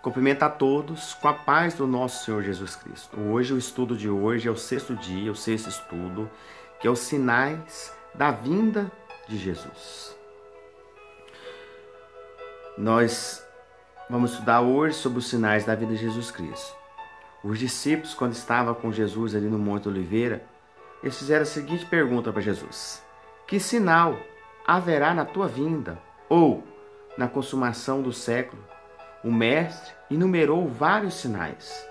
Cumprimento a todos com a paz do nosso Senhor Jesus Cristo. Hoje, o estudo de hoje é o sexto dia, o sexto estudo, que é os sinais da vinda de Jesus. Nós vamos estudar hoje sobre os sinais da vinda de Jesus Cristo. Os discípulos, quando estavam com Jesus ali no Monte Oliveira, eles fizeram a seguinte pergunta para Jesus: que sinal haverá na tua vinda ou na consumação do século? O mestre enumerou vários sinais,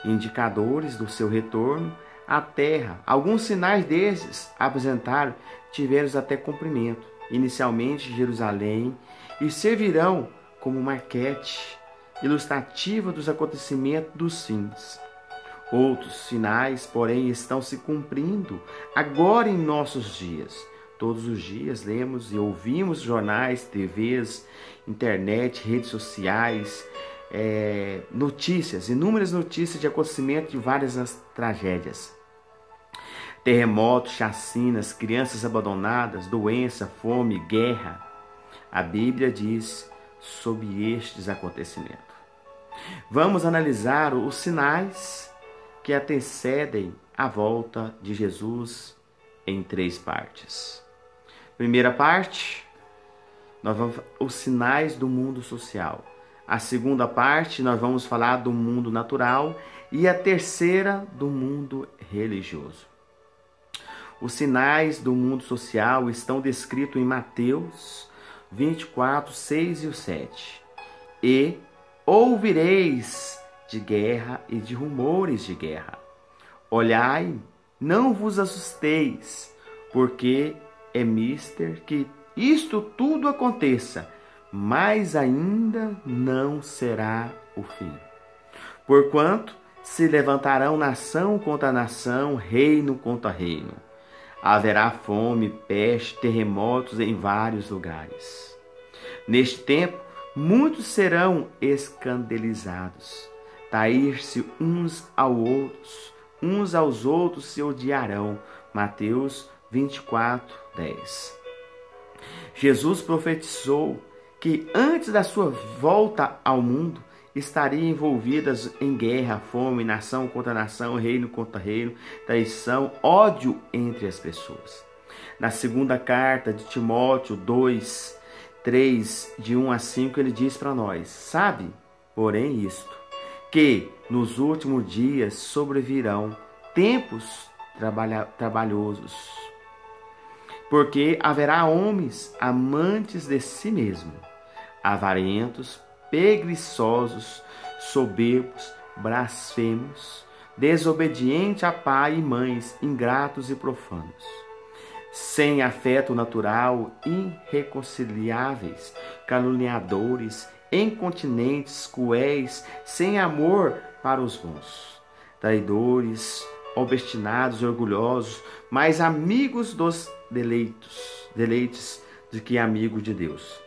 indicadores do seu retorno à terra. Alguns sinais desses apresentaram tiveram até cumprimento, inicialmente em Jerusalém, e servirão como maquete ilustrativa dos acontecimentos dos fins. Outros sinais, porém, estão se cumprindo agora em nossos dias. Todos os dias lemos e ouvimos jornais, TVs, internet, redes sociais, notícias, inúmeras notícias de acontecimentos de várias tragédias. Terremotos, chacinas, crianças abandonadas, doença, fome, guerra. A Bíblia diz sobre estes acontecimentos. Vamos analisar os sinais que antecedem a volta de Jesus em 3 partes. Primeira parte, nós vamos os sinais do mundo social. A segunda parte, nós vamos falar do mundo natural. E a terceira, do mundo religioso. Os sinais do mundo social estão descritos em Mateus 24, 6 e 7. E ouvireis de guerra e de rumores de guerra. Olhai, não vos assusteis, porque é mister que isto tudo aconteça, mas ainda não será o fim. Porquanto se levantarão nação contra nação, reino contra reino. Haverá fome, peste, terremotos em vários lugares. Neste tempo, muitos serão escandalizados, trair-se uns aos outros se odiarão. Mateus 24, 10. Jesus profetizou que antes da sua volta ao mundo, estaria envolvidas em guerra, fome, nação contra nação, reino contra reino, traição, ódio entre as pessoas. Na segunda carta de Timóteo 2, 3, de 1 a 5, ele diz para nós: sabe, porém isto, que nos últimos dias sobrevirão tempos trabalhosos, porque haverá homens amantes de si mesmo, avarentos, preguiçosos, soberbos, blasfemos, desobedientes a pai e mães, ingratos e profanos, sem afeto natural, irreconciliáveis, caluniadores, incontinentes, cruéis, sem amor para os bons, traidores, obstinados, orgulhosos, mais amigos dos deleites do que amigos de Deus,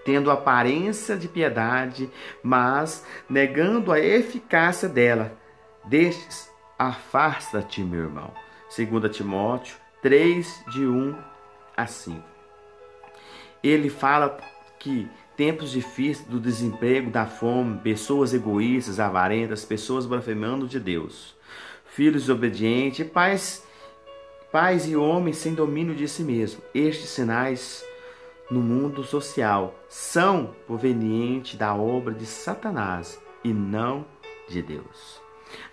tendo aparência de piedade, mas negando a eficácia dela. Destes, afasta-te, meu irmão. 2 Timóteo 3, de 1 a 5. Ele fala que tempos difíceis do desemprego, da fome, pessoas egoístas, avarentas, pessoas blasfemando de Deus, filhos desobedientes, pais e homens sem domínio de si mesmo. Estes sinais no mundo social são provenientes da obra de Satanás e não de Deus.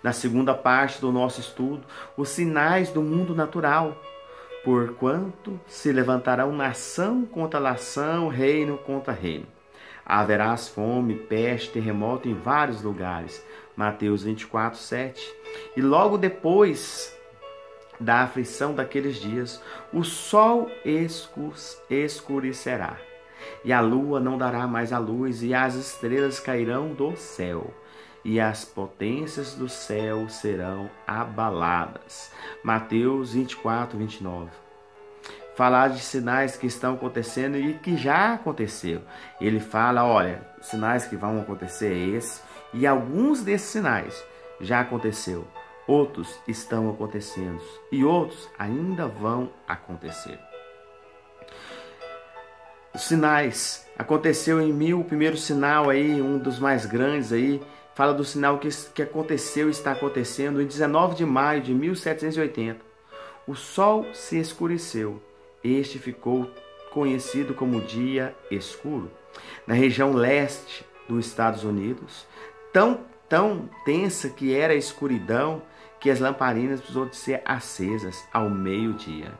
Na segunda parte do nosso estudo, os sinais do mundo natural. Porquanto se levantarão nação contra nação, reino contra reino. Haverá fome, peste, terremoto em vários lugares. Mateus 24, 7. E logo depois da aflição daqueles dias, o sol escurecerá, e a lua não dará mais a luz, e as estrelas cairão do céu, e as potências do céu serão abaladas. Mateus 24, 29. Falar de sinais que estão acontecendo e que já aconteceram. Ele fala, olha, sinais que vão acontecer é esse, e alguns desses sinais já aconteceu. Outros estão acontecendo e outros ainda vão acontecer. Os sinais. Aconteceu em 1000, o primeiro sinal aí, um dos mais grandes aí, fala do sinal que aconteceu e está acontecendo em 19 de maio de 1780. O sol se escureceu. Este ficou conhecido como dia escuro. Na região leste dos Estados Unidos, tão tensa que era a escuridão que as lamparinas precisou de ser acesas ao meio-dia.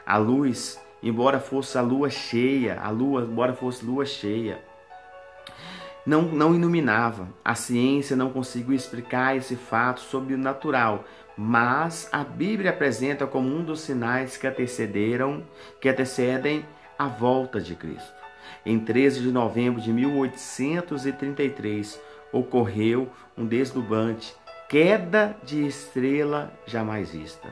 A luz, embora fosse lua cheia, não iluminava. A ciência não conseguiu explicar esse fato sobrenatural, mas a Bíblia apresenta como um dos sinais que antecedem a volta de Cristo. Em 13 de novembro de 1833, ocorreu um deslumbrante queda de estrela jamais vista.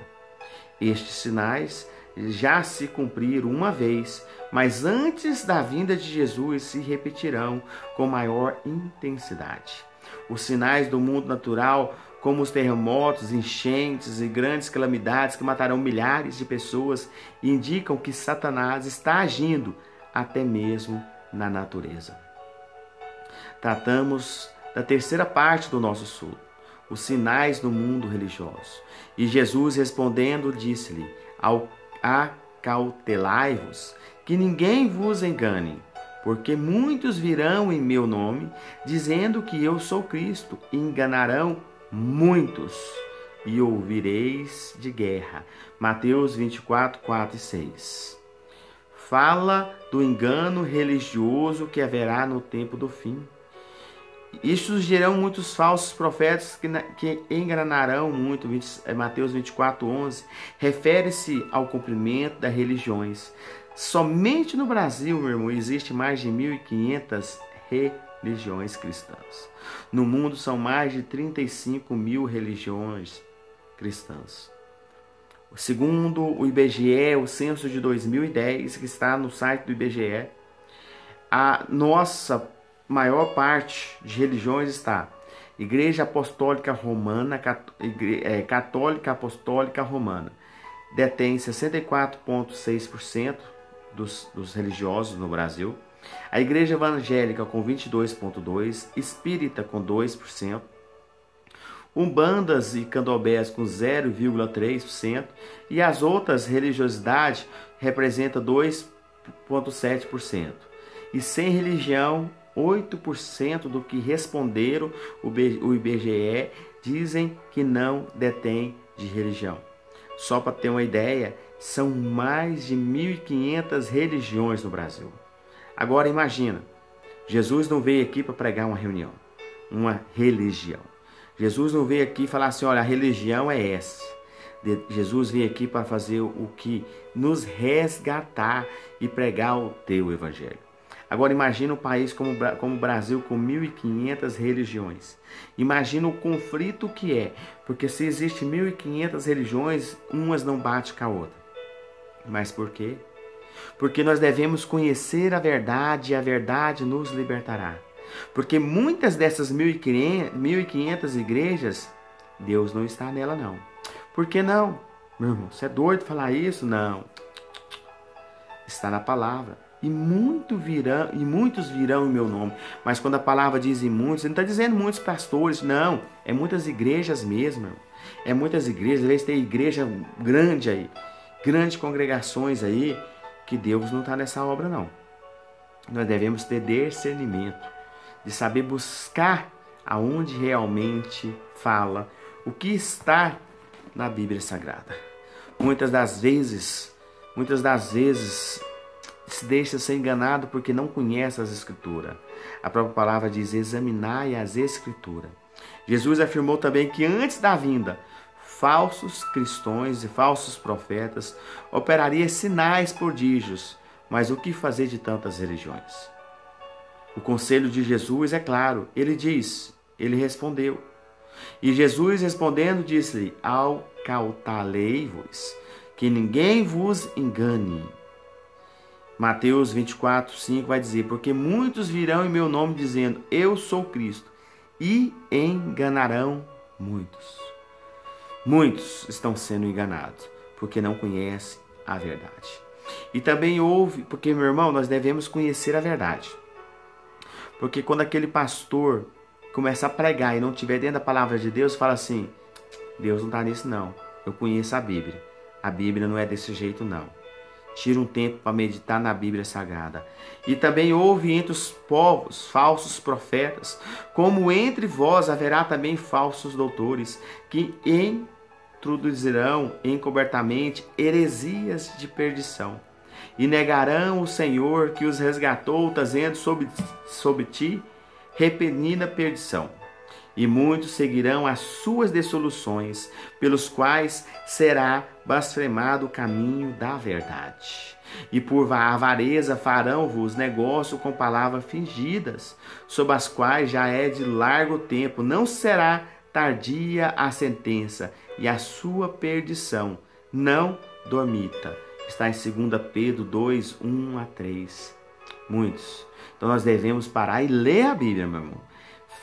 Estes sinais já se cumpriram uma vez, mas antes da vinda de Jesus se repetirão com maior intensidade. Os sinais do mundo natural, como os terremotos, enchentes e grandes calamidades que matarão milhares de pessoas, indicam que Satanás está agindo até mesmo na natureza. Tratamos da terceira parte do nosso estudo, os sinais do mundo religioso. E Jesus, respondendo, disse-lhe: acautelai-vos, que ninguém vos engane, porque muitos virão em meu nome, dizendo que eu sou Cristo, e enganarão muitos, e ouvireis de guerra. Mateus 24, 4 e 6. Fala do engano religioso que haverá no tempo do fim. E surgirão muitos falsos profetas que enganarão muito. Mateus 24, 11. Refere-se ao cumprimento das religiões. Somente no Brasil, meu irmão, existe mais de 1.500 religiões cristãs. No mundo são mais de 35 mil religiões cristãs. Segundo o IBGE, o censo de 2010, que está no site do IBGE, a nossa maior parte de religiões está Igreja Apostólica Romana, Católica Apostólica Romana, detém 64,6% dos religiosos no Brasil. A Igreja Evangélica com 22,2%, Espírita com 2%, Umbandas e Candomblés com 0,3% e as outras religiosidades representam 2,7%. E sem religião, 8% do que responderam o IBGE dizem que não detém de religião. Só para ter uma ideia, são mais de 1.500 religiões no Brasil. Agora imagina, Jesus não veio aqui para pregar uma reunião, uma religião. Jesus não veio aqui falar assim, olha, a religião é essa. Jesus veio aqui para fazer o que? Nos resgatar e pregar o teu evangelho. Agora imagina um país como o Brasil com 1.500 religiões. Imagina o conflito que é, porque se existe 1.500 religiões, umas não batem com a outra. Mas por quê? Porque nós devemos conhecer a verdade e a verdade nos libertará. Porque muitas dessas 1.500 igrejas, Deus não está nela não. Por que não? Meu irmão, você é doido falar isso? Não. Está na palavra. E muitos virão em meu nome. Mas quando a palavra diz em muitos, ele não está dizendo muitos pastores, não. É muitas igrejas mesmo. Irmão. É muitas igrejas. Às vezes tem igreja grande aí. Grandes congregações aí. Que Deus não está nessa obra não. Nós devemos ter discernimento. De saber buscar aonde realmente fala. O que está na Bíblia Sagrada. Muitas das vezes se deixa ser enganado porque não conhece as Escrituras. A própria palavra diz, examinai as Escrituras. Jesus afirmou também que antes da vinda, falsos cristãos e falsos profetas operariam sinais prodígios. Mas o que fazer de tantas religiões? O conselho de Jesus é claro. Ele respondeu. E Jesus respondendo disse-lhe, acautelai-vos, que ninguém vos engane. Mateus 24, 5 vai dizer, porque muitos virão em meu nome dizendo, eu sou Cristo, e enganarão muitos. Muitos estão sendo enganados, porque não conhecem a verdade. E também houve, porque, meu irmão, nós devemos conhecer a verdade. Porque quando aquele pastor começa a pregar e não estiver dentro da palavra de Deus, fala assim: Deus não está nisso não, eu conheço a Bíblia. A Bíblia não é desse jeito não. Tira um tempo para meditar na Bíblia Sagrada. E também houve entre os povos falsos profetas, como entre vós haverá também falsos doutores, que introduzirão encobertamente heresias de perdição. E negarão o Senhor que os resgatou, trazendo sobre ti repentina perdição. E muitos seguirão as suas dissoluções, pelos quais será blasfemado o caminho da verdade. E por avareza farão-vos negócio com palavras fingidas, sob as quais já é de largo tempo, não será tardia a sentença, e a sua perdição não dormita. Está em 2 Pedro 2, 1 a 3. Muitos. Então nós devemos parar e ler a Bíblia, meu irmão.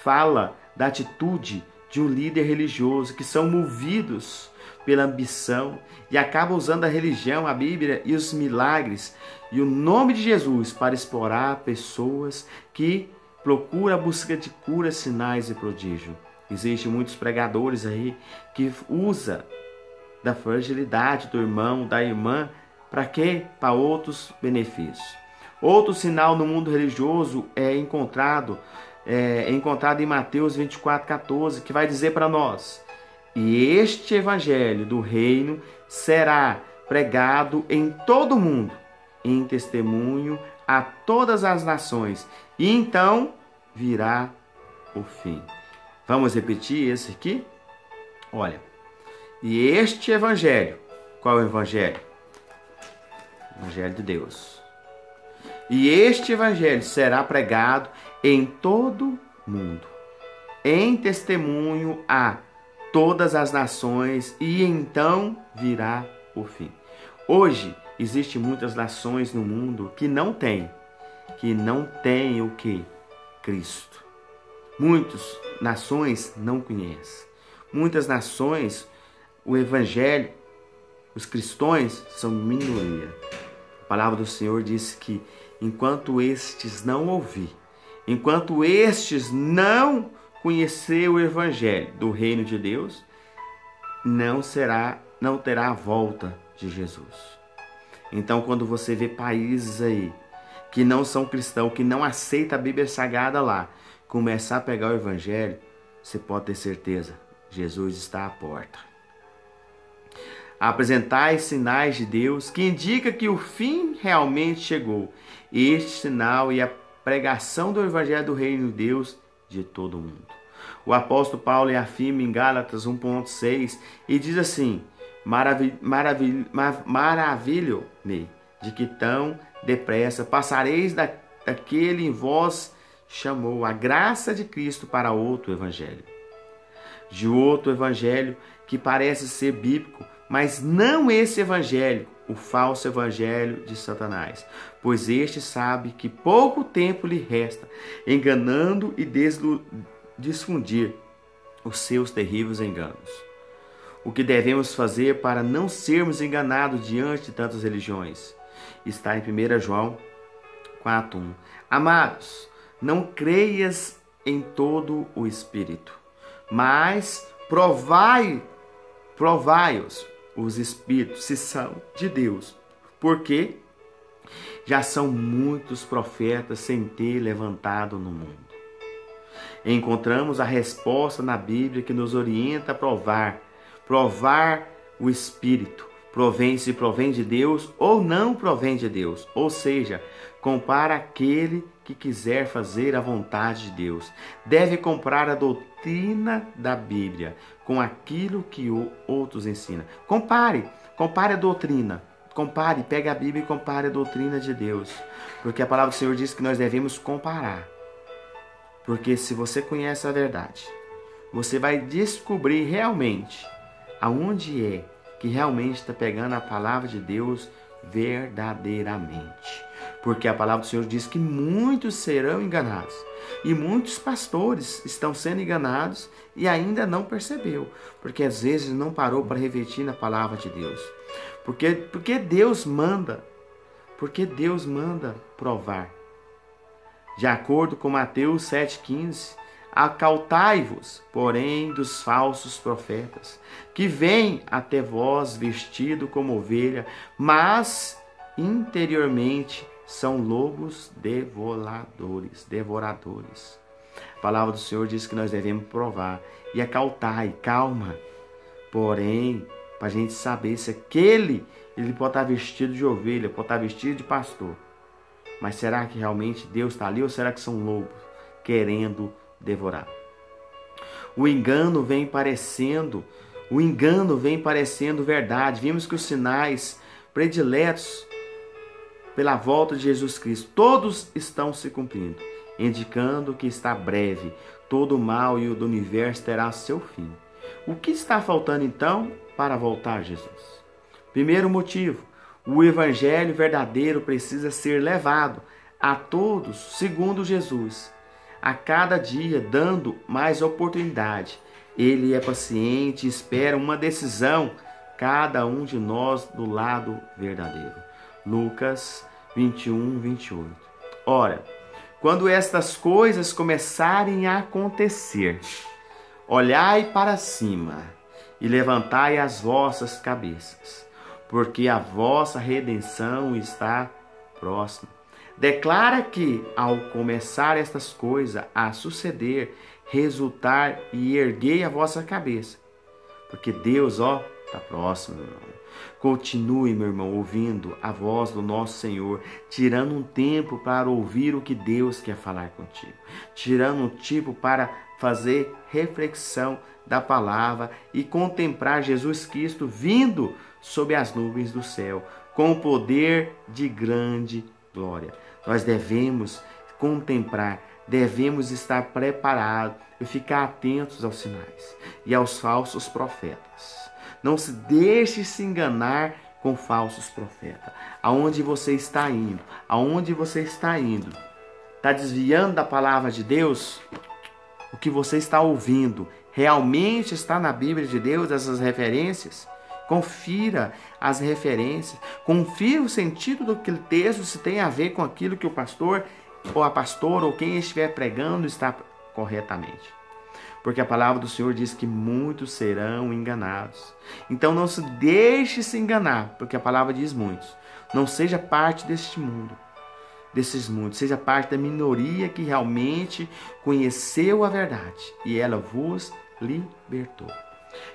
Fala da atitude de um líder religioso que são movidos pela ambição e acabam usando a religião, a Bíblia e os milagres e o nome de Jesus para explorar pessoas que procuram a busca de cura, sinais e prodígio. Existem muitos pregadores aí que usam da fragilidade do irmão, da irmã, para quê? Para outros benefícios. Outro sinal no mundo religioso é encontrado em Mateus 24:14, que vai dizer para nós: e este evangelho do reino será pregado em todo o mundo, em testemunho a todas as nações, e então virá o fim. Vamos repetir esse aqui? Olha, e este evangelho, qual é o evangelho? O evangelho de Deus. E este evangelho será pregado em todo mundo, em testemunho a todas as nações, e então virá o fim. Hoje, existem muitas nações no mundo que não têm o que? Cristo. Muitas nações não conhecem. Muitas nações, o evangelho, os cristãos são minoria. A palavra do Senhor diz que enquanto estes não ouvir, enquanto estes não conhecer o evangelho do reino de Deus, não terá a volta de Jesus. Então, quando você vê países aí que não são cristãos, que não aceitam a Bíblia Sagrada lá, começar a pegar o evangelho, você pode ter certeza, Jesus está à porta. Apresentai sinais de Deus que indica que o fim realmente chegou. Este sinal e a pregação do evangelho do reino de Deus de todo mundo. O apóstolo Paulo afirma em Gálatas 1:6 e diz assim: maravilho-me de que tão depressa passareis daquele em vós chamou a graça de Cristo para outro evangelho. De outro evangelho que parece ser bíblico, mas não esse evangelho, o falso evangelho de Satanás, pois este sabe que pouco tempo lhe resta, enganando e difundir os seus terríveis enganos. O que devemos fazer para não sermos enganados diante de tantas religiões? Está em 1 João 4:1. Amados, não creias em todo o Espírito, mas provai-os Espíritos se são de Deus, porque já são muitos profetas sem ter levantado no mundo. Encontramos a resposta na Bíblia que nos orienta a provar o Espírito, se provém de Deus ou não provém de Deus, ou seja, compara aquele que quiser fazer a vontade de Deus. Deve comparar a doutrina da Bíblia com aquilo que outros ensinam. Compare a doutrina. Pega a Bíblia e compare a doutrina de Deus. Porque a palavra do Senhor diz que nós devemos comparar. Porque se você conhece a verdade, você vai descobrir realmente aonde é que realmente está pegando a palavra de Deus verdadeiramente. Porque a palavra do Senhor diz que muitos serão enganados. E muitos pastores estão sendo enganados e ainda não percebeu. Porque às vezes não parou para refletir na palavra de Deus. Porque Deus manda Porque Deus manda provar. De acordo com Mateus 7,15, acautai-vos, porém, dos falsos profetas, que vêm até vós vestido como ovelha, mas interiormente são lobos devoradores. A palavra do Senhor diz que nós devemos provar e acautai, calma. Porém, para a gente saber se ele pode estar vestido de ovelha, pode estar vestido de pastor. Mas será que realmente Deus está ali ou será que são lobos querendo devorar? O engano vem parecendo verdade. Vimos que os sinais prediletos pela volta de Jesus Cristo, todos estão se cumprindo, indicando que está breve. Todo o mal e o do universo terá seu fim. O que está faltando então para voltar Jesus? Primeiro motivo, o evangelho verdadeiro precisa ser levado a todos segundo Jesus, a cada dia dando mais oportunidade. Ele é paciente e espera uma decisão, cada um de nós do lado verdadeiro. Lucas 21, 28. Ora, quando estas coisas começarem a acontecer, olhai para cima e levantai as vossas cabeças, porque a vossa redenção está próxima. Declara que, ao começar estas coisas a suceder, resultar e erguei a vossa cabeça, porque Deus, está próximo, meu irmão. Continue, meu irmão, ouvindo a voz do nosso Senhor, tirando um tempo para ouvir o que Deus quer falar contigo, tirando um tempo para fazer reflexão da palavra e contemplar Jesus Cristo vindo sob as nuvens do céu, com o poder de grande glória. Nós devemos contemplar, devemos estar preparados e ficar atentos aos sinais e aos falsos profetas. Não se deixe se enganar com falsos profetas. Aonde você está indo? Aonde você está indo? Está desviando da palavra de Deus? O que você está ouvindo realmente está na Bíblia de Deus, essas referências? Confira as referências. Confira o sentido daquele texto, se tem a ver com aquilo que o pastor ou a pastora ou quem estiver pregando está corretamente. Porque a palavra do Senhor diz que muitos serão enganados. Então não se deixe se enganar, porque a palavra diz muitos. Não seja parte desses muitos, seja parte da minoria que realmente conheceu a verdade e ela vos libertou.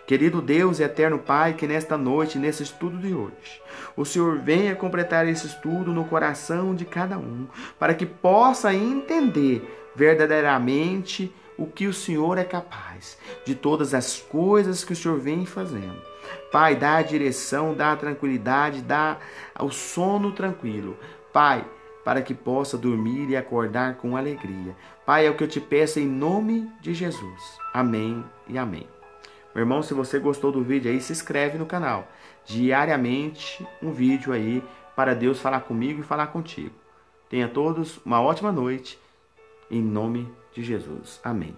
Querido Deus e eterno Pai, que nesta noite, nesse estudo de hoje, o Senhor venha completar esse estudo no coração de cada um, para que possa entender verdadeiramente o que o Senhor é capaz, de todas as coisas que o Senhor vem fazendo. Pai, dá a direção, dá a tranquilidade, dá o sono tranquilo. Pai, para que possa dormir e acordar com alegria. Pai, é o que eu te peço em nome de Jesus. Amém e amém. Meu irmão, se você gostou do vídeo aí, se inscreve no canal. Diariamente um vídeo aí para Deus falar comigo e falar contigo. Tenha todos uma ótima noite. Em nome de Jesus. Amém.